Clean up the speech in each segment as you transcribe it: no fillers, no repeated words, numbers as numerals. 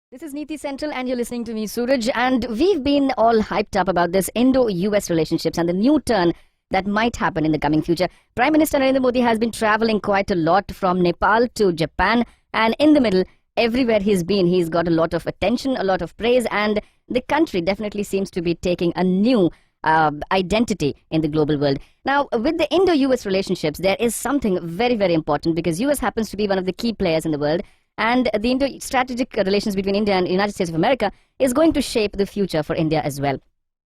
This is Neeti Central and you're listening to me, Suraj, and we've been all hyped up about this Indo-US relationships and the new turn that might happen in the coming future. Prime Minister Narendra Modi has been traveling quite a lot from Nepal to Japan, and in the middle, everywhere he's been, he's got a lot of attention, a lot of praise, and the country definitely seems to be taking a new identity in the global world. Now, with the Indo-US relationships, there is something very, very important because US happens to be one of the key players in the world. And the Indo-strategic relations between India and the United States of America is going to shape the future for India as well.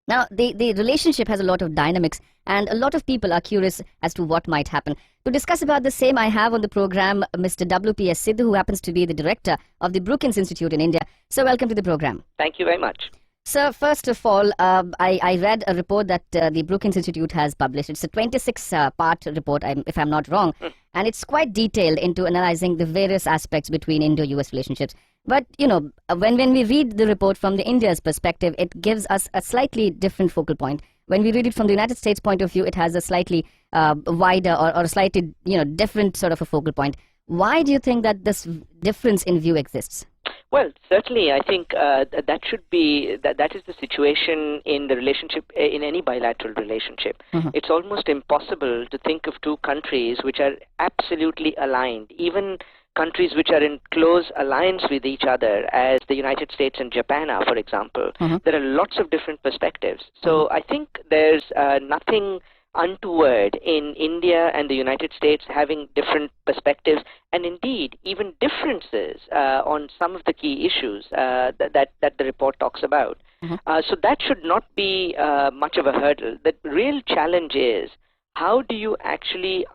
Now, the relationship has a lot of dynamics, and a lot of people are curious as to what might happen. To discuss about the same, I have on the program Mr. W.P.S. Sidhu, who happens to be the director of the Brookings Institute in India. So, welcome to the program. Thank you very much. Sir, first of all, I read a report that the Brookings Institute has published. It's a 26-part report, if I'm not wrong, and it's quite detailed into analyzing the various aspects between Indo-US relationships. But, you know, when we read the report from the India's perspective, it gives us a slightly different focal point. When we read it from the United States point of view, it has a slightly wider or a slightly, different sort of a focal point. Why do you think that this difference in view exists? Well, certainly, I think that should be that is the situation in the relationship, in any bilateral relationship. It's almost impossible to think of two countries which are absolutely aligned, even countries which are in close alliance with each other, as the United States and Japan are, for example. There are lots of different perspectives. So I think there's nothing untoward in India and the United States having different perspectives, and indeed even differences on some of the key issues that the report talks about. So that should not be much of a hurdle. The real challenge is, how do you actually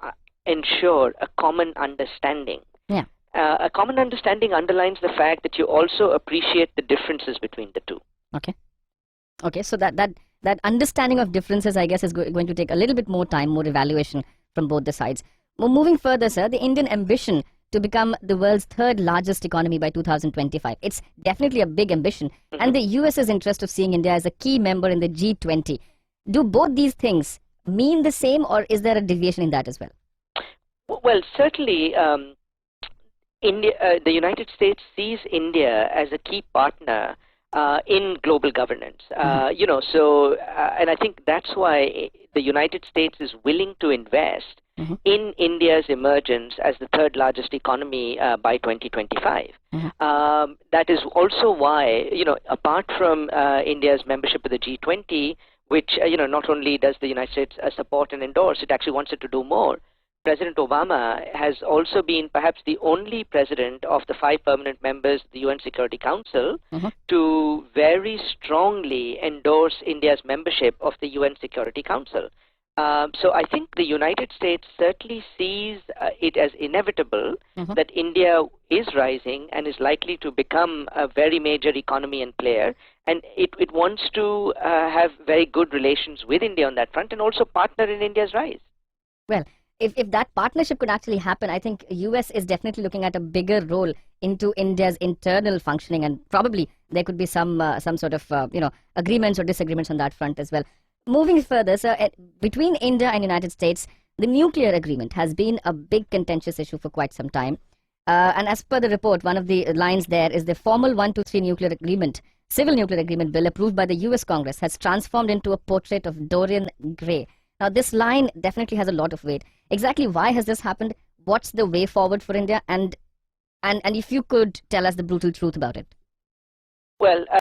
ensure a common understanding? A common understanding underlines the fact that you also appreciate the differences between the two. Okay, so that understanding of differences, I guess, is going to take a little bit more time, more evaluation from both the sides. Moving further, sir, the Indian ambition to become the world's third largest economy by 2025. It's definitely a big ambition. And the US's interest of seeing India as a key member in the G20. Do both these things mean the same, or is there a deviation in that as well? Well, certainly, the United States sees India as a key partner in global governance, and I think that's why the United States is willing to invest in India's emergence as the third largest economy by 2025. That is also why, apart from India's membership of the G20, which, not only does the United States support and endorse, it actually wants it to do more. President Obama has also been perhaps the only president of the 5 permanent members of the UN Security Council to very strongly endorse India's membership of the UN Security Council. So I think the United States certainly sees it as inevitable that India is rising and is likely to become a very major economy and player, and it wants to have very good relations with India on that front and also partner in India's rise. Well, if that partnership could actually happen, I think US is definitely looking at a bigger role into India's internal functioning, and probably there could be some sort of agreements or disagreements on that front as well. Moving further, sir, between India and United States, the nuclear agreement has been a big contentious issue for quite some time. And as per the report, one of the lines there is the formal 123 nuclear agreement, civil nuclear agreement bill approved by the US Congress has transformed into a portrait of Dorian Gray. Now, this line definitely has a lot of weight. Exactly why has this happened? What's the way forward for India? And if you could tell us the brutal truth about it. Well,